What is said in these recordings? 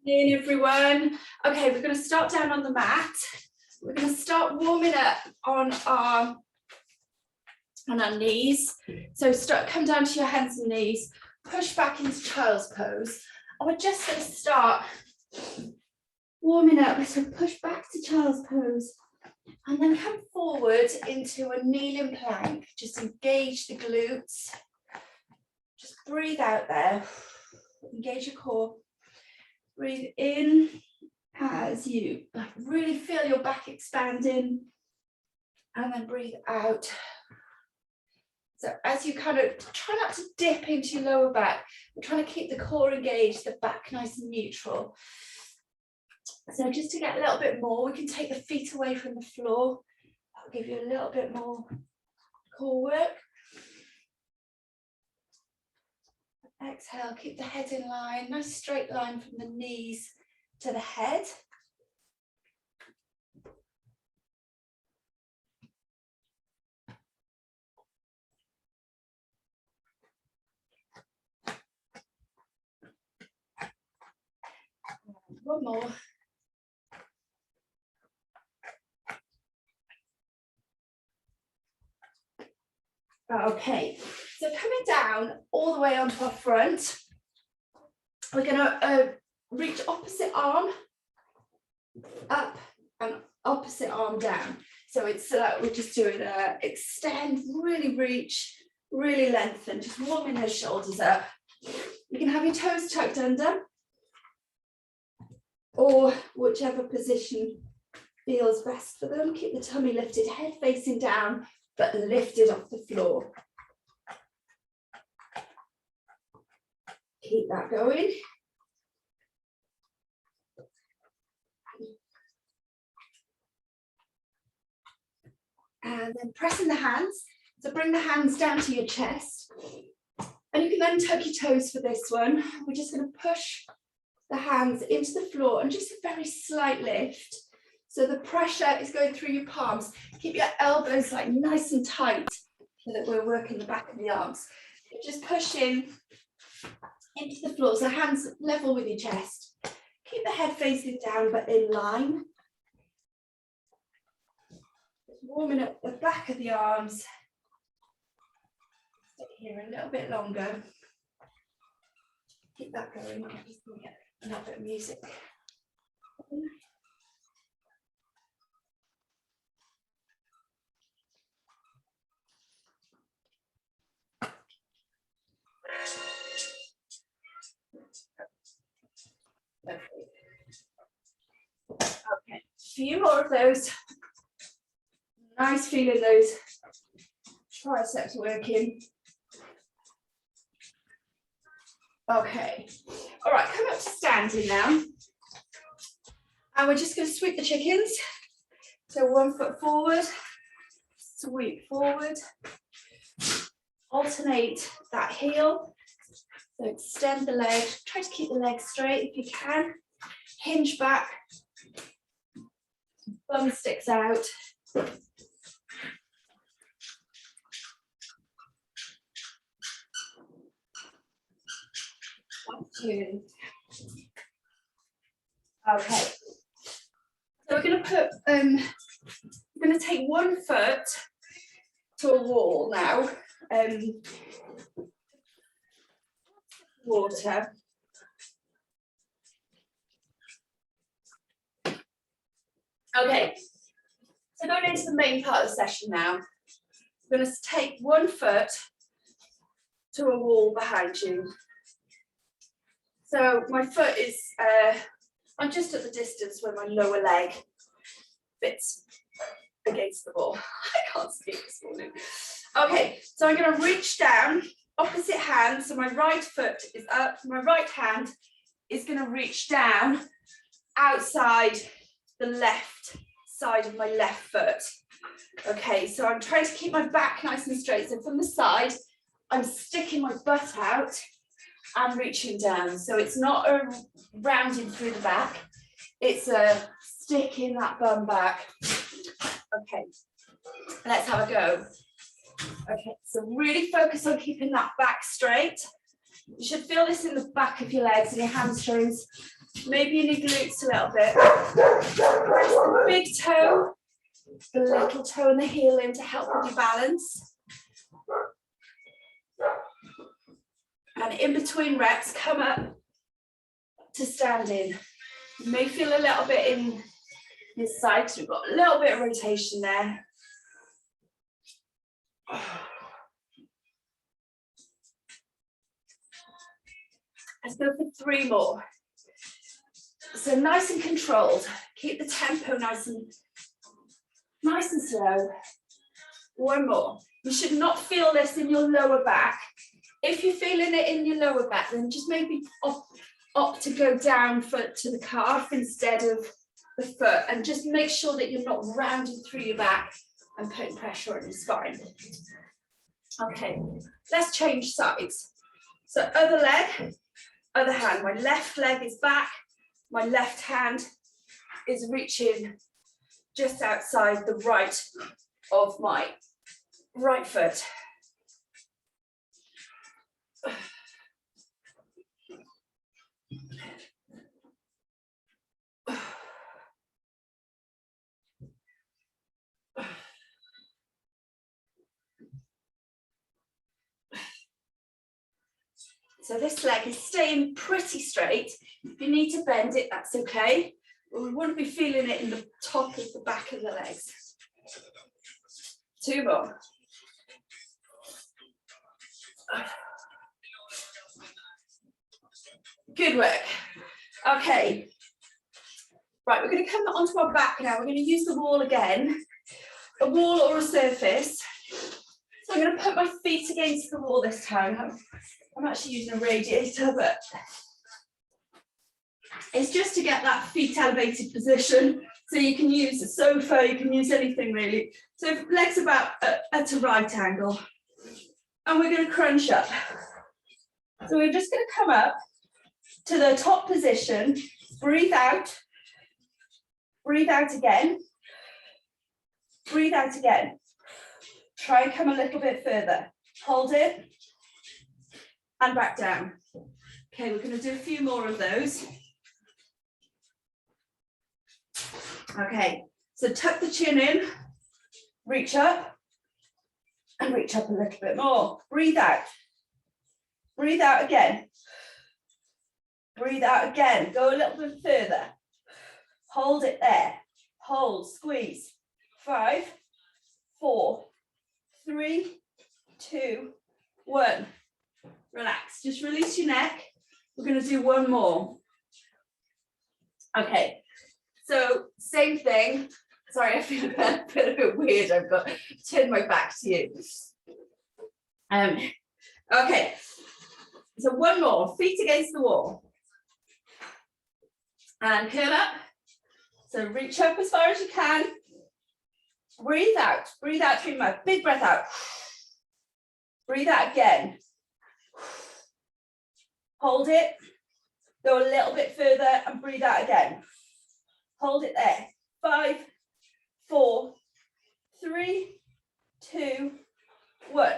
Morning, everyone. Okay, we're going to start down on the mat. We're going to start warming up on our knees. So come down to your hands and knees, push back into child's pose. And we're just going to start warming up. So push back to child's pose and then come forward into a kneeling plank. Just engage the glutes. Just breathe out there. Engage your core. Breathe in as you really feel your back expanding, and then breathe out. So as you kind of try not to dip into your lower back, we're trying to keep the core engaged, the back nice and neutral. So just to get a little bit more, we can take the feet away from the floor. That'll give you a little bit more core work. Exhale, keep the head in line, nice straight line from the knees to the head. One more. Okay, so coming down all the way onto our front, we're going to reach opposite arm up and opposite arm down. So it's we're just doing a extend, really reach, really lengthen, just warming those shoulders up. You can have your toes tucked under, or whichever position feels best for them. Keep the tummy lifted, head facing down, but lifted off the floor. Keep that going. And then pressing the hands. So bring the hands down to your chest. And you can then tuck your toes for this one. We're just going to push the hands into the floor and just a very slight lift. So the pressure is going through your palms. Keep your elbows like nice and tight so that we're working the back of the arms. Just pushing into the floor, so hands level with your chest. Keep the head facing down but in line. Just warming up the back of the arms. Stay here a little bit longer. Keep that going. I'm just going to get a little bit of music. Okay, a few more of those. Nice feeling those triceps working. Okay, all right, come up to standing now. And we're just going to sweep the chickens. So 1 foot forward, sweep forward, alternate that heel. So extend the leg, try to keep the leg straight if you can. Hinge back, bum sticks out. 1, 2. Okay. So we're going to put, we're going to take 1 foot to a wall now. Water. Okay, so going into the main part of the session now, we're going to take 1 foot to a wall behind you. So my foot is, I'm just at the distance where my lower leg fits against the wall. I can't speak this morning. Okay, so I'm going to reach down, opposite hand, so my right foot is up, my right hand is going to reach down outside the left side of my left foot. Okay, so I'm trying to keep my back nice and straight. So from the side, I'm sticking my butt out and reaching down. So it's not a rounding through the back, it's a sticking that bum back. Okay, let's have a go. Okay, so really focus on keeping that back straight. You should feel this in the back of your legs and your hamstrings. maybe in your glutes a little bit. Press the big toe, the little toe and the heel in to help with your balance. And in between reps, come up to standing. You may feel a little bit in this side because we've got a little bit of rotation there. Let's go for 3 more. So nice and controlled. Keep the tempo nice and slow. 1 more. You should not feel this in your lower back. If you're feeling it in your lower back, then just maybe opt to go down foot to the calf instead of the foot, and just make sure that you're not rounding through your back and putting pressure on your spine. Okay, let's change sides. So other leg, other hand. My left leg is back. My left hand is reaching just outside the right of my right foot. So this leg is staying pretty straight. If you need to bend it, that's okay. But we wouldn't be feeling it in the top of the back of the legs. 2 more. Good work. Okay. Right, we're going to come onto our back now. We're going to use the wall again, a wall or a surface. So I'm going to put my feet against the wall this time. I'm actually using a radiator, but it's just to get that feet elevated position. So you can use a sofa, you can use anything really. So legs about at a right angle. And we're going to crunch up. So we're just going to come up to the top position, breathe out again, breathe out again. Try and come a little bit further. Hold it and back down. Okay, we're going to do a few more of those. Okay, so tuck the chin in, reach up, and reach up a little bit more. Breathe out. Breathe out again. Breathe out again. Go a little bit further. Hold it there. Hold, squeeze. 5, 4, 3, 2, 1. Relax. Just release your neck. We're going to do 1 more. Okay. So same thing. Sorry, I feel a bit weird. I've got to turn my back to you. Okay. So 1 more. Feet against the wall. And curl up. So reach up as far as you can. Breathe out. Breathe out through your mouth. Big breath out. Breathe out again. Hold it. Go a little bit further and breathe out again. Hold it there. 5, 4, 3, 2, 1.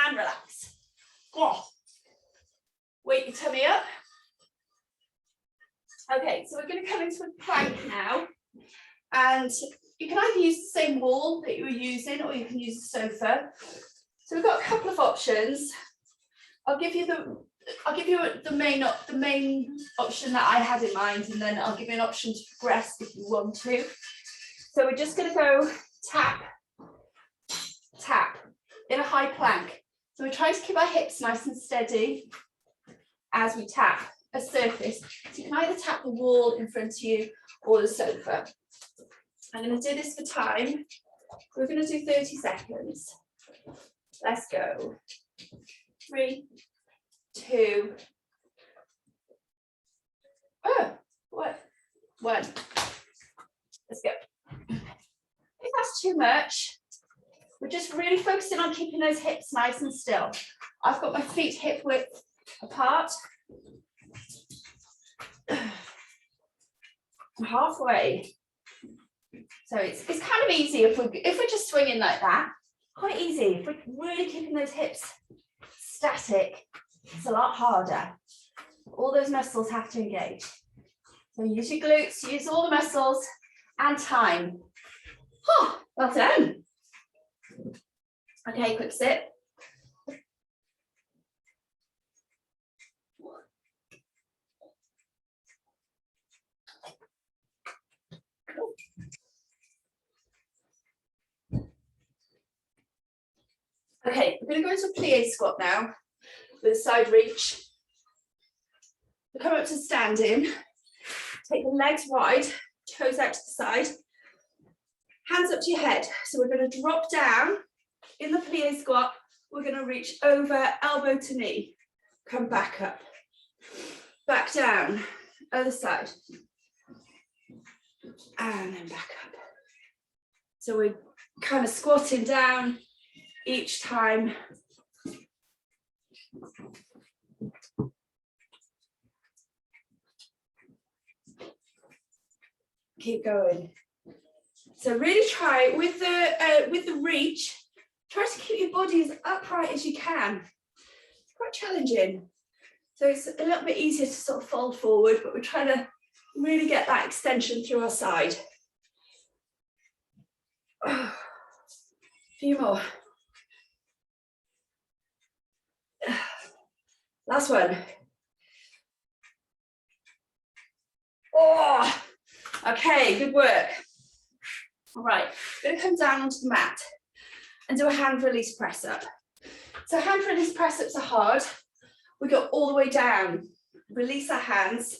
And relax. Oh. Weight your tummy up. Okay, so we're going to come into a plank now. And you can either use the same wall that you were using, or you can use the sofa. So we've got a couple of options. I'll give you the main option that I had in mind, and then I'll give you an option to progress if you want to. So we're just going to go tap, tap in a high plank. So we're trying to keep our hips nice and steady as we tap a surface. So you can either tap the wall in front of you or the sofa. I'm going to do this for time. We're going to do 30 seconds. Let's go. 3, 2. Oh, what? 1. Let's go. If that's too much, we're just really focusing on keeping those hips nice and still. I've got my feet hip width apart. I'm halfway. So it's kind of easy if we're just swinging like that. Quite easy. If we're really keeping those hips static, it's a lot harder. All those muscles have to engage. So use your glutes, use all the muscles and time. Oh, well done. Okay, quick sit. Okay, we're going to go into a plie squat now with a side reach. We'll come up to standing. Take the legs wide, toes out to the side. Hands up to your head. So we're going to drop down in the plie squat. We're going to reach over elbow to knee. Come back up. Back down. Other side. And then back up. So we're kind of squatting down each time. Keep going. So really try with the reach, try to keep your body as upright as you can. It's quite challenging. So it's a little bit easier to sort of fold forward, but we're trying to really get that extension through our side. A few more. Last one. Oh, okay, good work. All right, we're going to come down onto the mat and do a hand release press up. So hand release press ups are hard. We go all the way down, release our hands,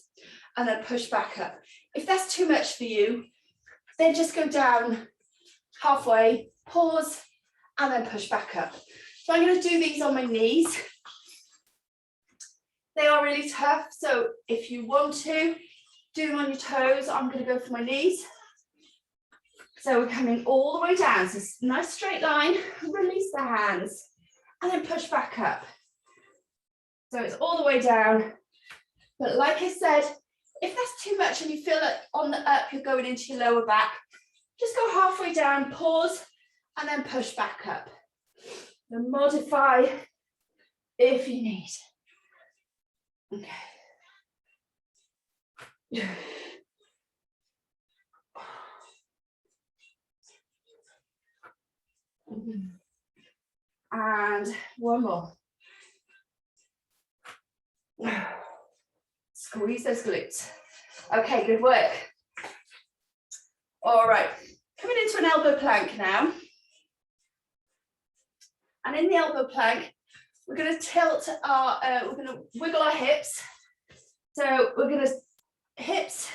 and then push back up. If that's too much for you, then just go down halfway, pause, and then push back up. So I'm going to do these on my knees. They are really tough, so if you want to do them on your toes, I'm going to go for my knees. So we're coming all the way down, so nice straight line, release the hands, and then push back up. So it's all the way down. But like I said, if that's too much and you feel like on the up you're going into your lower back, just go halfway down, pause, and then push back up. And modify if you need. Okay. And one more. Squeeze those glutes. Okay, good work. All right, coming into an elbow plank now. And in the elbow plank, we're going to tilt our, we're going to wiggle our hips. So we're going to, hips,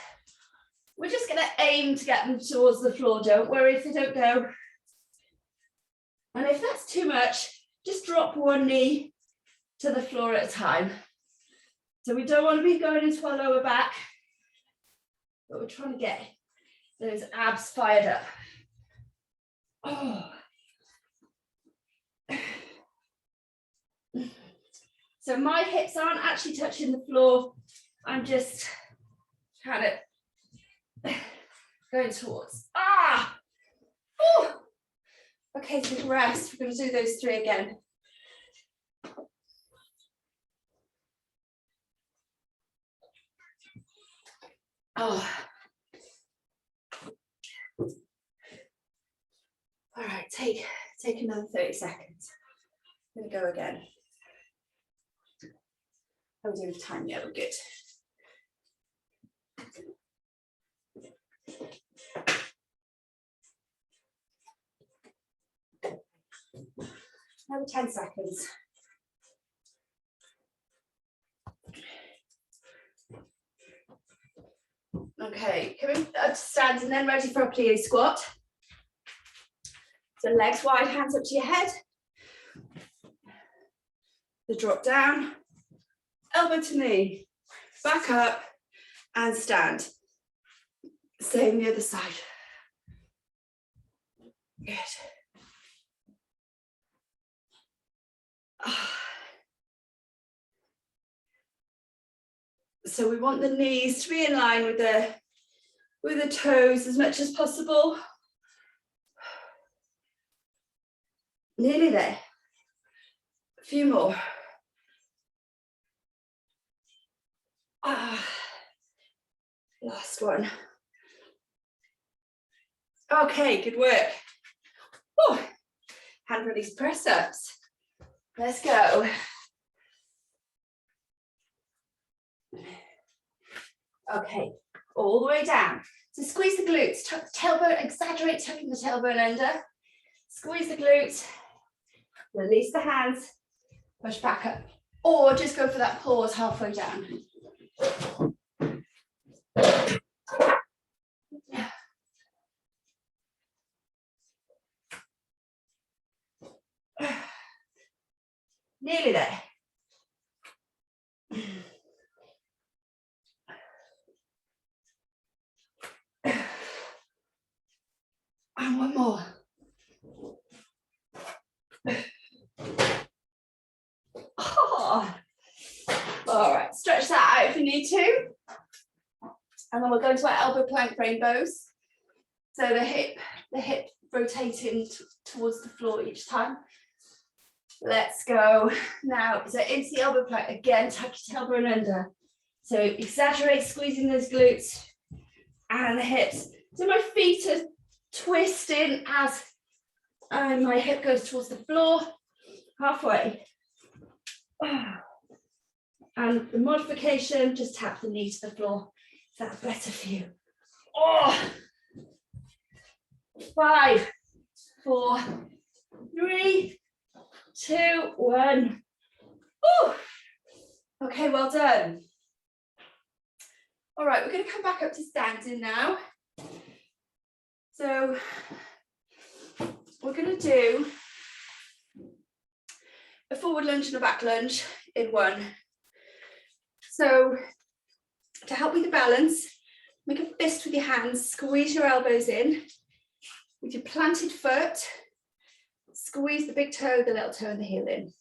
we're just going to aim to get them towards the floor. Don't worry if they don't go. And if that's too much, just drop one knee to the floor at a time. So we don't want to be going into our lower back, but we're trying to get those abs fired up. Oh. So my hips aren't actually touching the floor. I'm just kind of going towards. Ah! Ooh. Okay, so rest. We're going to do those three again. Oh. All right, take another 30 seconds. I'm going to go again. How are we doing with time? Yeah, we're good. Another 10 seconds. Okay, coming up to stand and then ready for a plie squat. So legs wide, hands up to your head. The drop down, elbow to knee, back up and stand. Same the other side. Good. So we want the knees to be in line with the toes as much as possible. Nearly there. A few more. Last one. Okay, good work. Oh, hand release press ups. Let's go. Okay, all the way down. So squeeze the glutes, tuck the tailbone, exaggerate tucking the tailbone under. Squeeze the glutes, release the hands, push back up. Or just go for that pause halfway down. Nearly there. And one more. Oh. All right, stretch that out if you need to. And then we'll go into our elbow plank rainbows. So the hip rotating towards the floor each time. Let's go. Now, so into the elbow plank, again, tuck your tailbone under. So exaggerate squeezing those glutes and the hips. So my feet are twisting as my hip goes towards the floor, halfway. And the modification, just tap the knee to the floor. Is that better for you? Oh, 5, 4, 3, 2, 1. Ooh. Okay, well done. All right, we're going to come back up to standing now. So we're going to do a forward lunge and a back lunge in one. So to help with the balance, make a fist with your hands, squeeze your elbows in. With your planted foot, squeeze the big toe, the little toe and the heel in.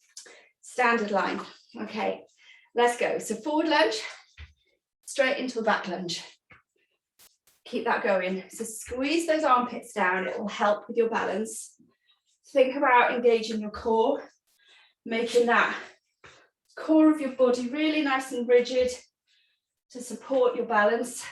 Standard line. Okay, let's go. So forward lunge, straight into a back lunge. Keep that going. So squeeze those armpits down. It will help with your balance. Think about engaging your core, making that core of your body really nice and rigid to support your balance.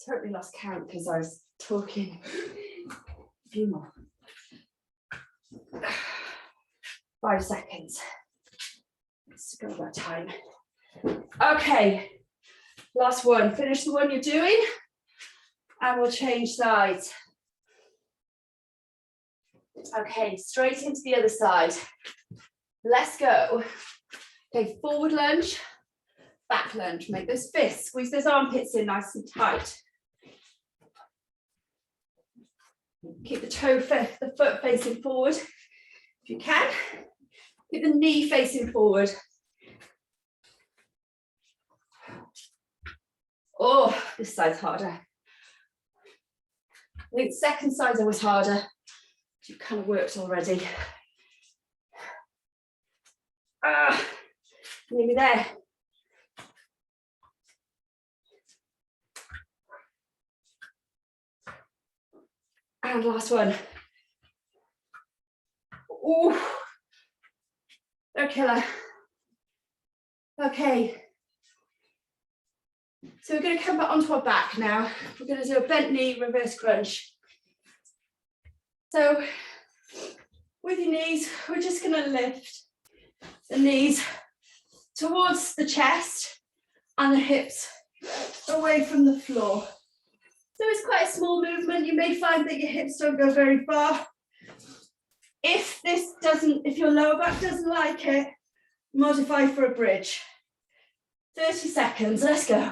Totally lost count because I was talking. A few more. 5 seconds. Let's go about time. Okay, last one. Finish the one you're doing and we'll change sides. Okay, straight into the other side. Let's go. Okay, forward lunge, back lunge. Make those fists, squeeze those armpits in nice and tight. Keep the foot facing forward if you can. Keep the knee facing forward. Oh, this side's harder. I think the second side's always harder. You've kind of worked already. Nearly there. And last one. Ooh. No killer. Okay. So we're going to come back onto our back now. We're going to do a bent knee reverse crunch. So with your knees, we're just going to lift the knees towards the chest and the hips away from the floor. So it's quite a small movement. You may find that your hips don't go very far. If your lower back doesn't like it, modify for a bridge. 30 seconds, let's go.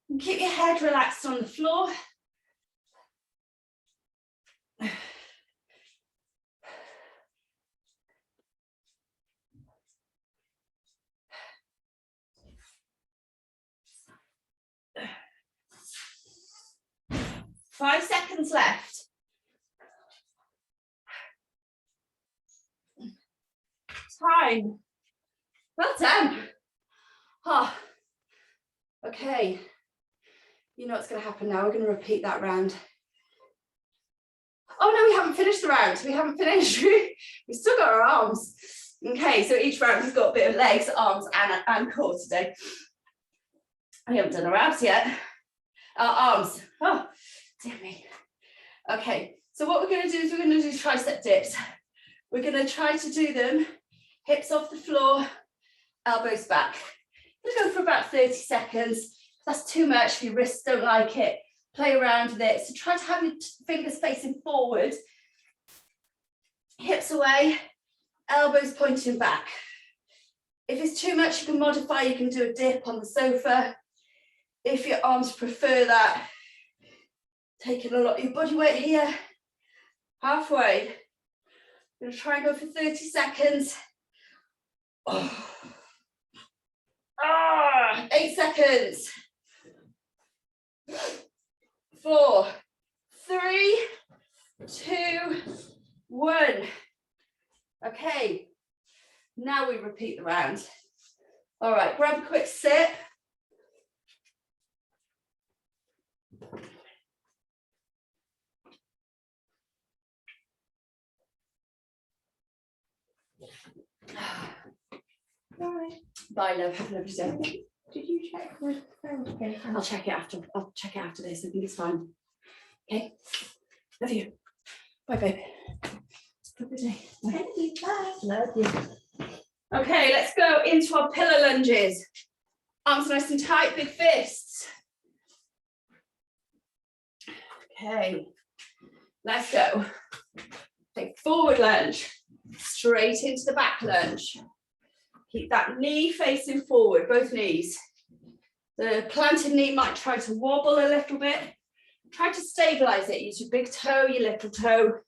And keep your head relaxed on the floor. Five seconds left. Time. Well done. Oh. Okay, you know what's going to happen now. We're going to repeat that round. Oh no, we haven't finished the round. We haven't finished. We've still got our arms. Okay, so each round has got a bit of legs, arms, and core today. We haven't done our abs yet. Our arms. Oh, dear me. Okay, so what we're going to do is we're going to do tricep dips. We're going to try to do them hips off the floor, elbows back. I'm going to go for about 30 seconds. If that's too much, if your wrists don't like it, play around with it. So try to have your fingers facing forward, hips away, elbows pointing back. If it's too much, you can modify. You can do a dip on the sofa. If your arms prefer that, taking a lot of your body weight here, halfway. I'm going to try and go for 30 seconds. Oh. 8 seconds. 4, 3, 2, 1. Okay, now we repeat the round. All right, grab a quick sip. Bye, love. Have a lovely day. Did you check the phone? I'll check it after. I'll check it after this. I think it's fine. Okay. Love you. Bye, babe. Have a good day. Bye. Thank you. Bye. Love you. Okay, let's go into our pillar lunges. Arms nice and tight, big fists. Okay, let's go. Take forward lunge, straight into the back lunge. Keep that knee facing forward, both knees. The planted knee might try to wobble a little bit. Try to stabilize it. Use your big toe, your little toe.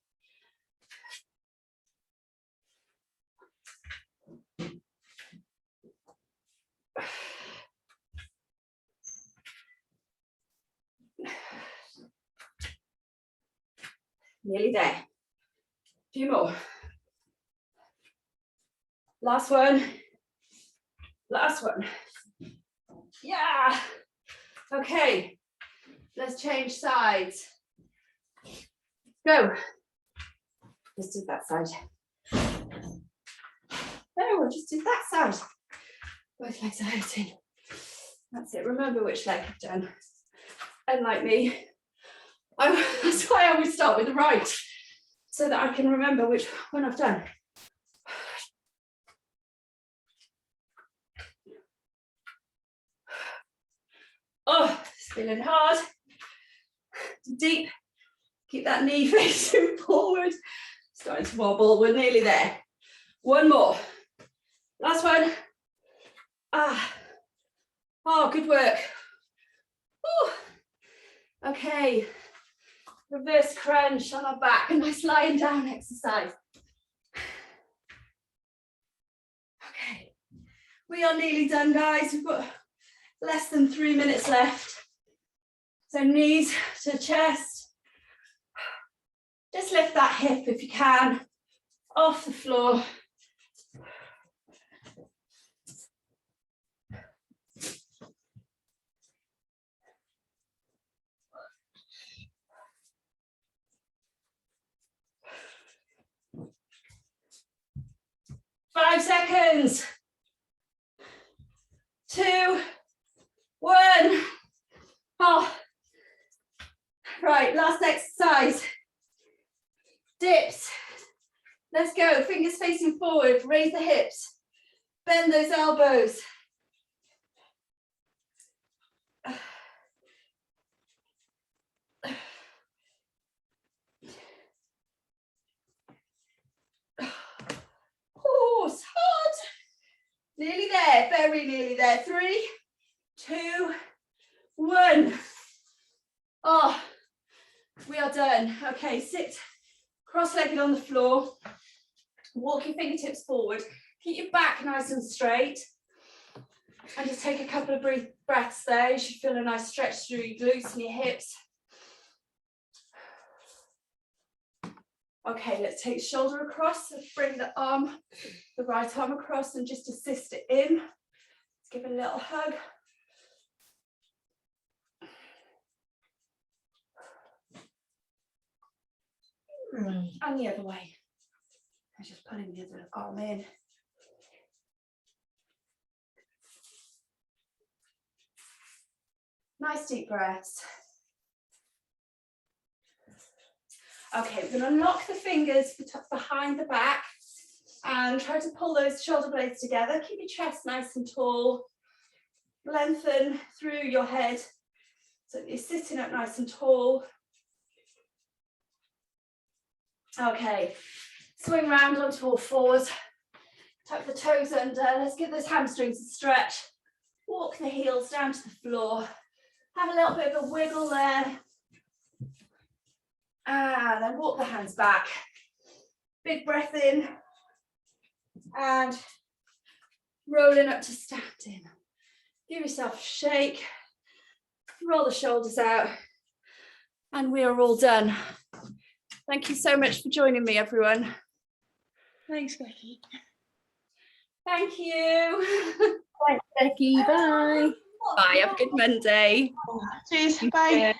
Nearly there. A few more. Last one. Last one. Yeah. Okay. Let's change sides. Go. Just do that side. No, we'll just do that side. Both legs are hurting. That's it. Remember which leg you've done. Unlike me, that's why I always start with the right, so that I can remember which one I've done. Oh, it's feeling hard. Deep. Keep that knee facing forward. Starting to wobble. We're nearly there. One more. Last one. Oh, good work. Ooh. Okay. Reverse crunch on our back. A nice lying down exercise. Okay. We are nearly done, guys. We've got less than 3 minutes left. So knees to chest. Just lift that hip if you can, off the floor. Five seconds. 2, 1. Oh. Right, last exercise. Dips. Let's go. Fingers facing forward. Raise the hips. Bend those elbows. Oh, it's hard. Nearly there. Very nearly there. 3, 2, 1. Oh, we are done. Okay, sit cross-legged on the floor. Walk your fingertips forward. Keep your back nice and straight. And just take a couple of breaths there. You should feel a nice stretch through your glutes and your hips. Okay, let's take shoulder across. Let's bring the right arm across and just assist it in. Let's give it a little hug. And the other way. I'm just pulling the other arm in. Nice deep breaths. Okay, we're going to lock the fingers behind the back and try to pull those shoulder blades together. Keep your chest nice and tall. Lengthen through your head so that you're sitting up nice and tall. Okay, swing round onto all fours. Tuck the toes under. Let's give those hamstrings a stretch. Walk the heels down to the floor. Have a little bit of a wiggle there. And then walk the hands back. Big breath in. And rolling up to standing. Give yourself a shake. Roll the shoulders out. And we are all done. Thank you so much for joining me, everyone. Thanks, Becky. Thank you. Thanks, Becky. Bye. Bye. Have a good Monday. Cheers. Bye.